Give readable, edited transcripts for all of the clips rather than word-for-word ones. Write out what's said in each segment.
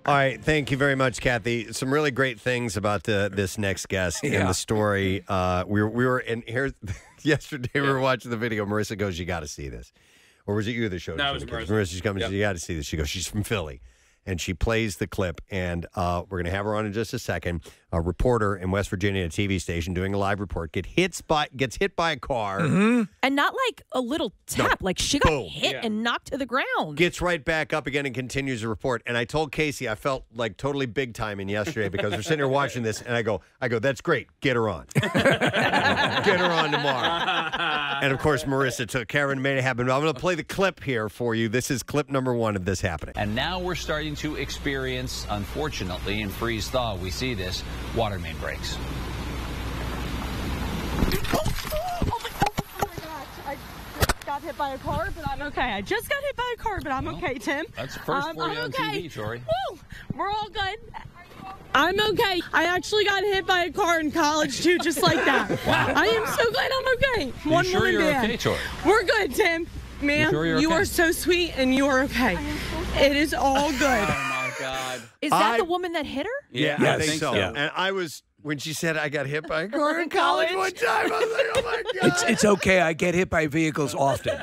All right, thank you very much, Kathy. Some really great things about this next guest in the story. We were in here yesterday. We were watching the video. Marissa goes, "You got to see this," or was it you that showed? No, it was Marissa. Marissa's coming. You got to see this. She goes, "She's from Philly." And she plays the clip, and we're going to have her on in just a second. A reporter in West Virginia, a TV station, doing a live report, gets hit by a car. Mm-hmm. And not like a little tap. Like she got hit and knocked to the ground. Gets right back up again and continues the report. And I told Casey I felt like totally big timing yesterday because we're sitting here watching this, and I go, that's great. Get her on. Get her on tomorrow. And, of course, Marissa took care of it and made it happen. I'm going to play the clip here for you. This is clip number 1 of this happening. And now we're starting to experience, unfortunately, in freeze thaw, we see this, water main breaks. I got hit by a car, but I'm okay. I just got hit by a car, but I'm okay, Tim. That's the first for you on okay. TV, Tori. Woo! We're all good. I'm okay. I actually got hit by a car in college, too, just like that. Wow. I am so glad I'm okay. You sure you're okay, Tori? We're good, Tim. Ma'am, you are so sweet, and you are okay. It is all good. Oh, my God. Is that the woman that hit her? Yeah, I think so. Yeah. And I was, when she said I got hit by a car in college one time, I was like, oh, my God. It's okay. I get hit by vehicles often.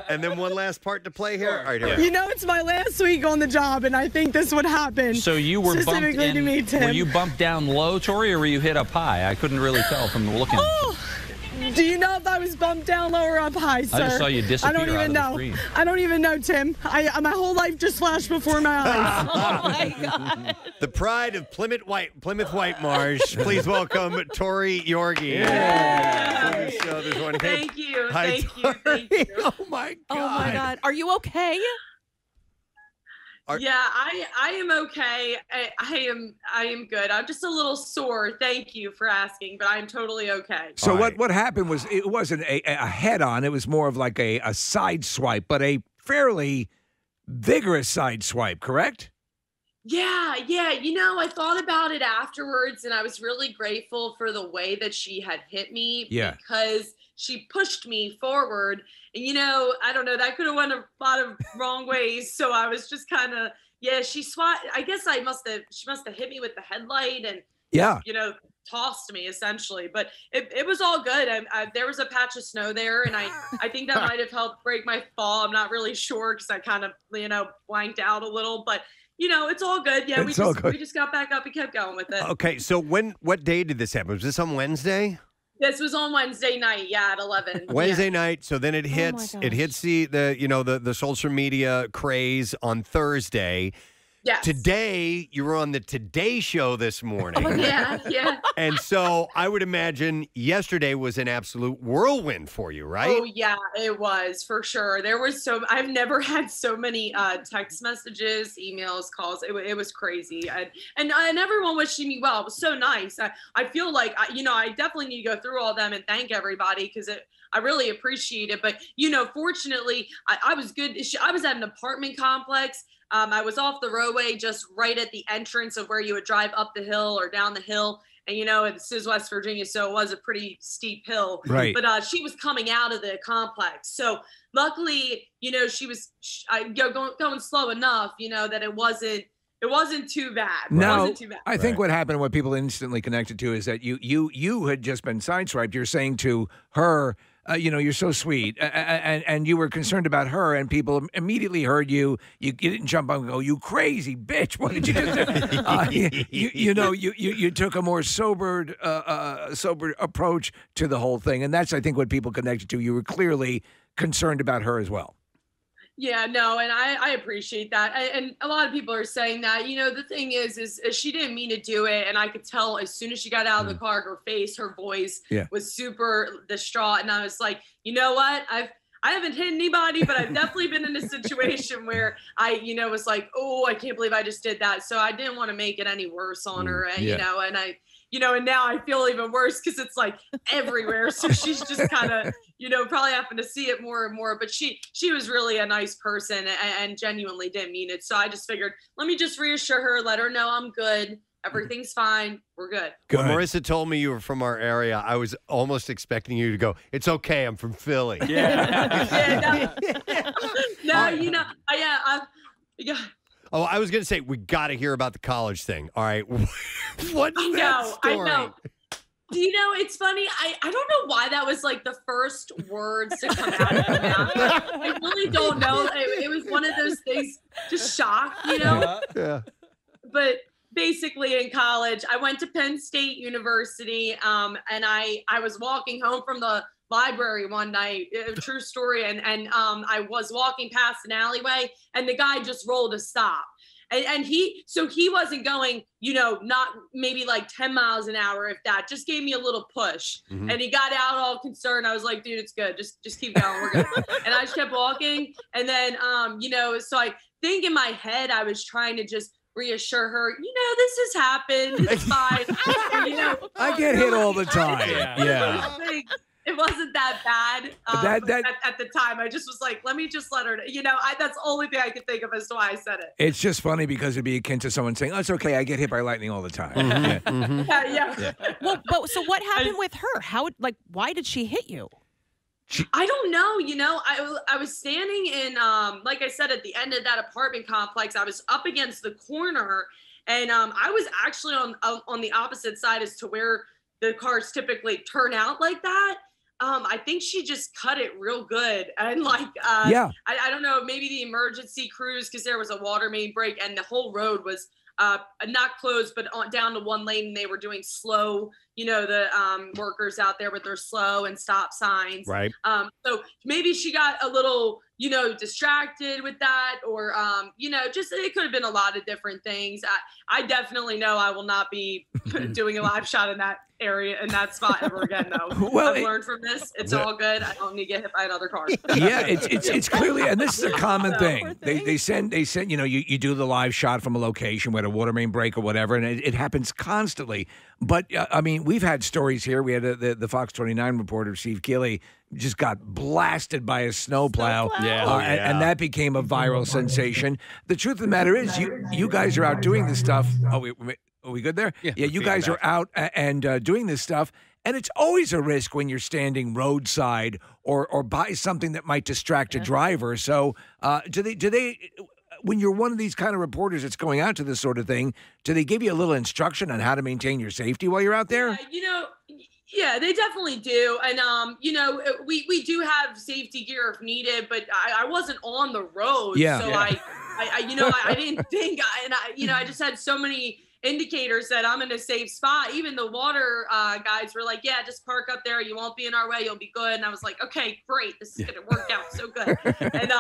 And then one last part to play here. All right, here. You know, it's my last week on the job, and I think this would happen. So you were bumped specifically to me, Tim. Were you bumped down low, Tori, or were you hit up high? I couldn't really tell from the looking. Oh, do you know if I was bumped down low or up high, sir? I just saw you disappear. I don't even know. I don't even know, Tim. My whole life just flashed before my eyes. Oh, my God. The pride of Plymouth White Marsh. Please welcome Tori Yorgey. Yeah. Thank you. Hi, Thank you. Oh, my God. Oh, my God. Are you okay? Yeah, I am okay. I am good. I'm just a little sore. Thank you for asking, but I'm totally okay. So what happened was it wasn't a head-on. It was more of like a side swipe, but a fairly vigorous side swipe, correct? Yeah. You know, I thought about it afterwards, and I was really grateful for the way that she had hit me because she pushed me forward. And, you know, I don't know, that could have went a lot of wrong ways. So I was just kind of, she I guess she must have hit me with the headlight and, you know, tossed me essentially. But it was all good. There was a patch of snow there, and I think that might have helped break my fall. I'm not really sure because I kind of, you know, blanked out a little. But, you know, it's all good. Yeah, we just got back up and kept going with it. Okay, so what day did this happen? Was this on Wednesday? This was on Wednesday night, at 11. Wednesday night, so then it hits the social media craze on Thursday. Yes. Today, you were on the Today Show this morning. Oh, yeah. And so I would imagine yesterday was an absolute whirlwind for you, right? Oh, yeah, it was, for sure. I've never had so many text messages, emails, calls. It was crazy. And everyone wishing me well. It was so nice. I feel like, I definitely need to go through all them and thank everybody because I really appreciate it. But, you know, fortunately, I was good. I was at an apartment complex. I was off the roadway just right at the entrance of where you would drive up the hill or down the hill. And, you know, this is West Virginia, so it was a pretty steep hill. Right. But she was coming out of the complex. So luckily, you know, she was going slow enough, you know, that it wasn't too bad. No, it wasn't too bad. I think what happened, what people instantly connected to is that you had just been sideswiped. You're saying to her, you're so sweet, and you were concerned about her, and people immediately heard you. You didn't jump up and go, "You crazy bitch! What did you just do?" You took a more sober approach to the whole thing, and that's I think what people connected to. You were clearly concerned about her as well. Yeah, no, and I appreciate that. And a lot of people are saying that, you know, the thing is she didn't mean to do it. And I could tell as soon as she got out of the car, her face, her voice was super distraught. And I was like, you know what? I haven't hit anybody, but I've definitely been in a situation where I, you know, was like, oh, I can't believe I just did that. So I didn't want to make it any worse on her. And, you know, and and now I feel even worse because it's like everywhere. So she's just kind of, you know, probably having to see it more and more. But she was really a nice person and genuinely didn't mean it. So I just figured, let me just reassure her, let her know I'm good. Everything's fine. We're good. When Marissa told me you were from our area, I was almost expecting you to go, "It's okay, I'm from Philly." Yeah. No, you know, Oh, I was going to say, we got to hear about the college thing. All right. What's that story? I know. Do you know, it's funny. I don't know why that was like the first words to come out of my mouth. I really don't know. It was one of those things, just shock, you know? Yeah. But basically in college, I went to Penn State University, and I was walking home from the library one night, true story, and I was walking past an alleyway, and the guy just rolled a stop. And he wasn't going, not maybe like 10 miles an hour, if that, just gave me a little push. Mm-hmm. And he got out all concerned. I was like, dude, it's good. Just keep going. We're good. And I just kept walking. And then, so I think in my head, I was trying to just reassure her, this has happened. It's fine. I get hit all the time. Yeah. It wasn't that bad at the time. I just was like, let me just let her know. That's the only thing I could think of as to why I said it. It's just funny because it'd be akin to someone saying, oh, it's okay, I get hit by lightning all the time. Mm-hmm. Mm-hmm. Yeah. Well, but so what happened with her? Why did she hit you? I don't know. I was standing in, like I said, at the end of that apartment complex. I was up against the corner, and I was actually on the opposite side as to where the cars typically turn out like that. I think she just cut it real good. And I don't know, maybe the emergency crews, because there was a water main break and the whole road was not closed, but down to one lane, and they were doing slow, the workers out there with their slow and stop signs. Right. So maybe she got a little, distracted with that, or, just, it could have been a lot of different things. I definitely know I will not be doing a live shot in that area, in that spot ever again, though. Well, I've learned from this. It's all good. I don't need to get hit by another car. Yeah, it's clearly, and this is a common thing. They send, you do the live shot from a location where a water main break or whatever, and it happens constantly. But we've had stories here. We had the Fox 29 reporter, Steve Keeley, just got blasted by a snowplow. Yeah. And that became a viral sensation. The truth of the matter is, you guys are out doing this stuff. Are we good there? Yeah, you guys are out and doing this stuff, and it's always a risk when you're standing roadside or by something that might distract a driver. So do they? When you're one of these kind of reporters that's going out to this sort of thing, do they give you a little instruction on how to maintain your safety while you're out there? Yeah, they definitely do. And, we do have safety gear if needed, but I wasn't on the road. Yeah. So I didn't think, I just had so many indicators that I'm in a safe spot. Even the water guys were like, yeah, just park up there. You won't be in our way. You'll be good. And I was like, okay, great. This is going to work out so good. And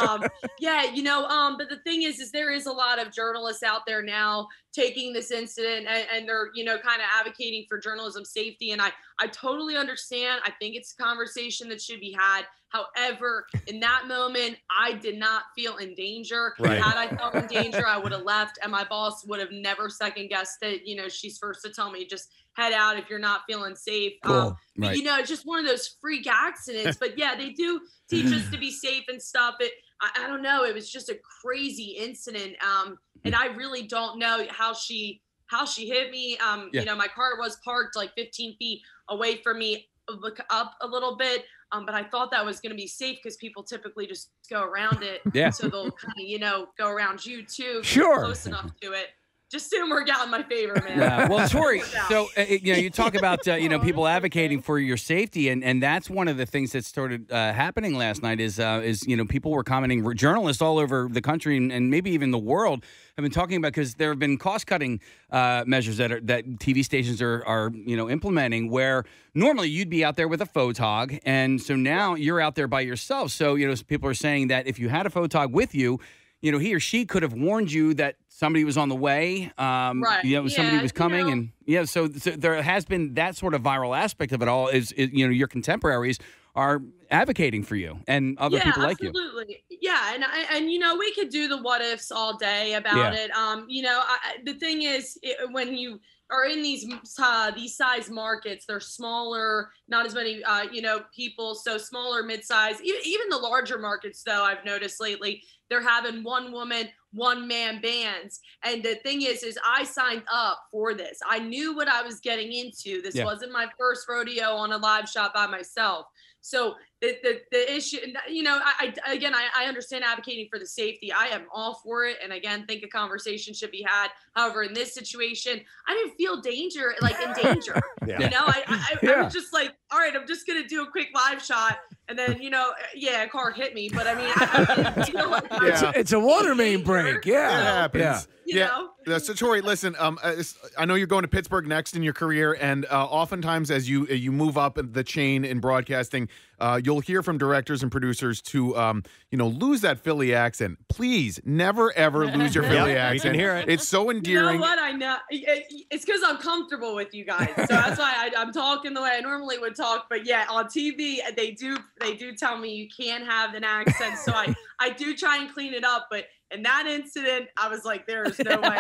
but the thing is there is a lot of journalists out there now taking this incident and they're, kind of advocating for journalism safety. And I totally understand. I think it's a conversation that should be had. However, in that moment, I did not feel in danger. Right. Had I felt in danger, I would have left, and my boss would have never second guessed it. She's first to tell me, just head out if you're not feeling safe. Cool. But, it's just one of those freak accidents. But yeah, they do teach us to be safe and stuff. I don't know. It was just a crazy incident. And I really don't know how she hit me. My car was parked like 15 feet away from me, look up a little bit. But I thought that was going to be safe because people typically just go around it. Yeah. So they'll kind of, go around you too. Sure. Close enough to it. Just didn't work out in my favor, man. Yeah. Well, Tori, so, you talk about, people advocating for your safety, and that's one of the things that started happening last night is people were commenting, journalists all over the country and maybe even the world have been talking about, because there have been cost-cutting measures that TV stations are implementing, where normally you'd be out there with a photog, and so now you're out there by yourself. So, people are saying that if you had a photog with you, he or she could have warned you that somebody was on the way, right. Somebody was coming, and so there has been that sort of viral aspect of it all. Is your contemporaries are advocating for you and other people like you. Absolutely. Yeah, and we could do the what ifs all day about it. The thing is, when you are in these size markets, they're smaller, not as many people, so smaller, mid-size. Even the larger markets, though, I've noticed lately, they're having one woman, one man bands. And the thing is I signed up for this. I knew what I was getting into. This wasn't my first rodeo on a live shot by myself. So the issue, you know, I understand advocating for the safety. I am all for it. And again, think a conversation should be had. However, in this situation, I didn't feel in danger. Yeah. You know, I was just like, all right, I'm just going to do a quick live shot. And then, you know, a car hit me. But I mean, I didn't feel like it's a water main break. Yeah. It happens. You know? So Tori, listen, I know you're going to Pittsburgh next in your career, and oftentimes as you move up the chain in broadcasting, you'll hear from directors and producers to lose that Philly accent. Please never ever lose your Philly accent. We can hear it. It's so endearing. You know what? I know it's because I'm comfortable with you guys, so that's why I'm talking the way I normally would talk. But yeah, on TV they do tell me you can't have an accent, so I do try and clean it up. But in that incident, I was like, there is no way.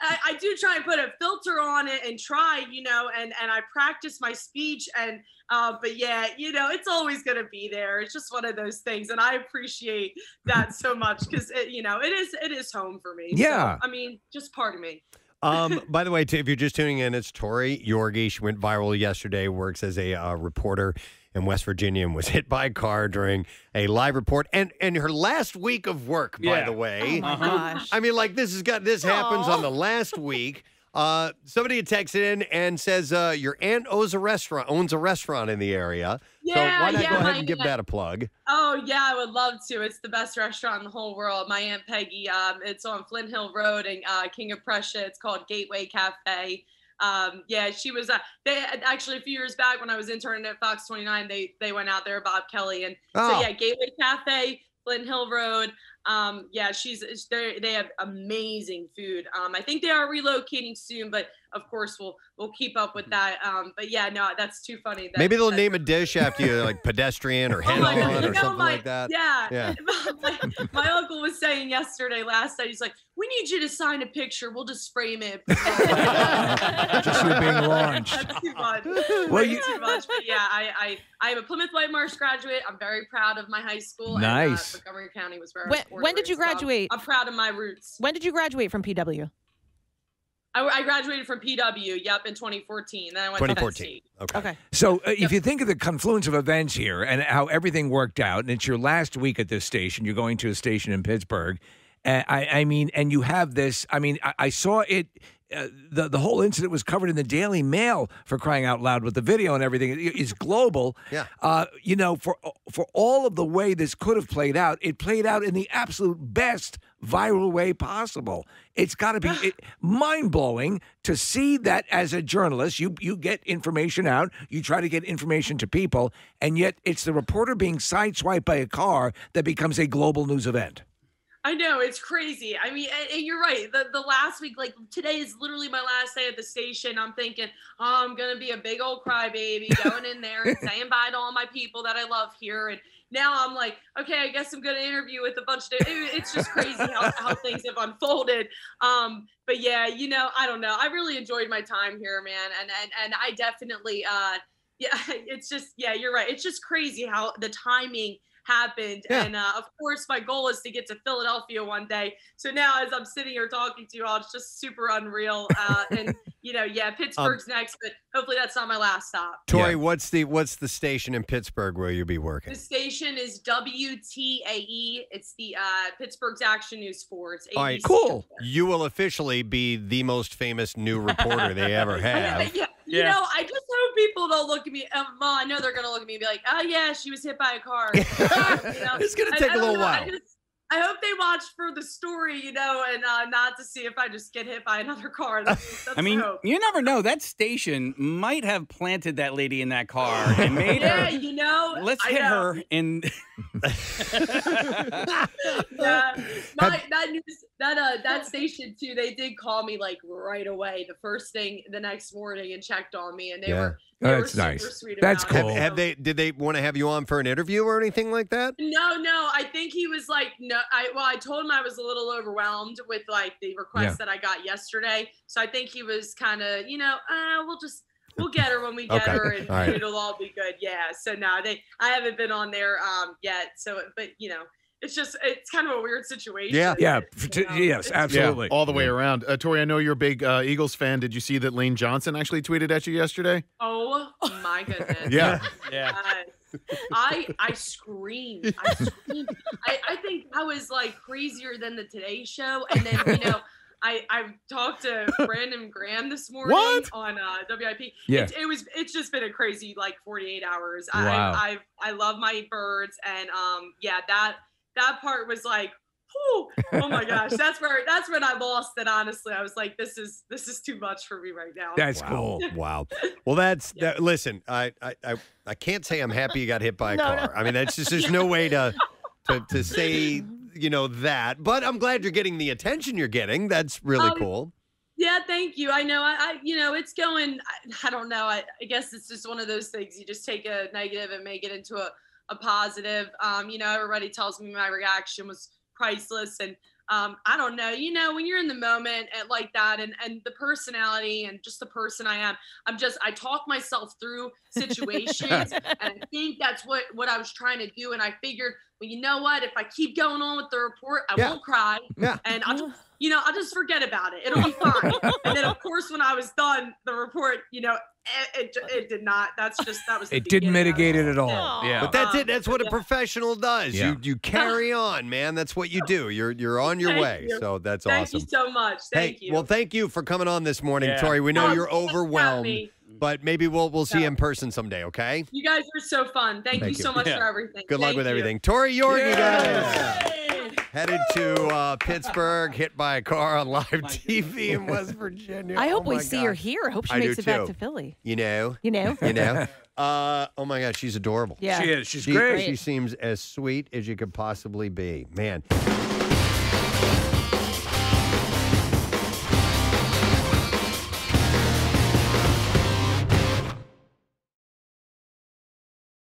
I do try and put a filter on it and try, you know, and I practice my speech and but yeah, you know, it's always going to be there. It's just one of those things. And I appreciate that so much because, you know, it is home for me. Yeah. So, I mean, just part of me. By the way, if you're just tuning in, it's Tori Yorgey. She went viral yesterday, works as a reporter in West Virginia and was hit by a car during a live report. And her last week of work, by the way. Oh, my gosh. I mean, like, this happens on the last week. Somebody had texted in and says your aunt owns a restaurant in the area. Yeah, so why not go ahead my and give aunt. that a plug? Oh yeah, I would love to. It's the best restaurant in the whole world. My Aunt Peggy. It's on Flint Hill Road and King of Prussia. It's called Gateway Cafe. Yeah, she was. They actually a few years back when I was interning at Fox 29. They went out there, Bob Kelly, and so yeah, Gateway Cafe, Flint Hill Road. Yeah, they have amazing food. I think they are relocating soon, but of course we'll keep up with that. But yeah, no, that's too funny. Maybe they'll name a dish after you, like pedestrian or head on or something like that. Yeah. My uncle was saying last night, he's like, we need you to sign a picture. We'll just frame it. Just you being launched. That's too much. Well, Too much. But yeah, I am a Plymouth White Marsh graduate. I'm very proud of my high school. Nice. And, Montgomery County was where I was born. When did you graduate? So I'm proud of my roots. When did you graduate from PW? I graduated from PW, in 2014. Then I went to Penn State. Okay. So if you think of the confluence of events here and how everything worked out, and it's your last week at this station, you're going to a station in Pittsburgh. I mean, and you have this. I mean, I saw it. The whole incident was covered in the Daily Mail, for crying out loud, with the video and everything. It's global. Yeah. You know, for all of the way this could have played out, it played out in the absolute best viral way possible. It's got to be mind-blowing to see that as a journalist. You get information out, you try to get information to people, and yet it's the reporter being sideswiped by a car that becomes a global news event. I know, it's crazy. I mean, and you're right. The last week, like today is literally my last day at the station. I'm thinking, I'm going to be a big old crybaby going in there and saying bye to all my people that I love here. And now I'm like, okay, I guess I'm going to interview with a bunch of, it's just crazy how things have unfolded. But yeah, you know, I don't know. I really enjoyed my time here, man. And I definitely, it's just, yeah, you're right. It's just crazy how the timing happened. Yeah. And of course my goal is to get to Philadelphia one day. So now as I'm sitting here talking to you all, it's just super unreal. And you know, yeah, Pittsburgh's next, but hopefully that's not my last stop. Tori, what's the station in Pittsburgh where you'll be working? The station is WTAE. It's the Pittsburgh's Action News Sports. All right, cool. You will officially be the most famous new reporter they ever have. Yeah. You know, I just hope people don't look at me. Well, I know they're going to look at me and be like, oh, yeah, she was hit by a car. You know? It's going to take a little while. I hope they watch for the story, you know, and not to see if I just get hit by another car. That's I mean, hope. You never know. That station might have planted that lady in that car and made her. Yeah, you know. Let's hit her in. Yeah, that station too. They did call me like right away, the first thing the next morning, and checked on me, and they were. That's nice. Sweet That's cool. Did they want to have you on for an interview or anything like that? No. I think he was like, no. I told him I was a little overwhelmed with like the request that I got yesterday. So I think he was kind of, you know, we'll get her when we get her, and it'll all be good. Yeah. So no, I haven't been on there yet. So, but you know. it's kind of a weird situation. Yeah. Yes, absolutely. Yeah, all the way around. Tori, I know you're a big Eagles fan. Did you see that Lane Johnson actually tweeted at you yesterday? Oh my goodness. Yeah. I screamed. I think I was like crazier than the Today Show. And then, I talked to Brandon Graham this morning on WIP. Yeah. It's just been a crazy like 48 hours. Wow. I love my birds, and that part was like, whew, oh my gosh, that's when I lost it. Honestly, I was like, this is too much for me right now. That's cool. Wow. Well, listen, I can't say I'm happy you got hit by a car. I mean, that's just there's no way to say that. But I'm glad you're getting the attention you're getting. That's really cool. Yeah, thank you. I know. I it's going. I don't know. I guess it's just one of those things. You just take a negative and make it into a positive. Everybody tells me my reaction was priceless, and I don't know. When you're in the moment like that, and the personality and just the person I am, I talk myself through situations, and I think that's what I was trying to do. And I figured, well, you know what? If I keep going on with the report, I won't cry, and I'll just forget about it. It'll be fine. And then, of course, when I was done, the report, it did not. That was. It didn't mitigate it at all. Yeah, but that's it. That's what a professional does. Yeah. You carry on, man. That's what you do. You're on your way. You. So that's awesome. Thank you so much. Thank you. Well, thank you for coming on this morning, Tori. We know you're overwhelmed, but maybe we'll see you in person someday. Okay. You guys are so fun. Thank you so much for everything. Good luck with everything, Tori Yorgey, guys. Headed to Pittsburgh, hit by a car on live TV in West Virginia. I hope we see her here. I hope she makes it back to Philly. You know. Oh my God, she's adorable. Yeah, she is. She's great. She seems as sweet as you could possibly be, man.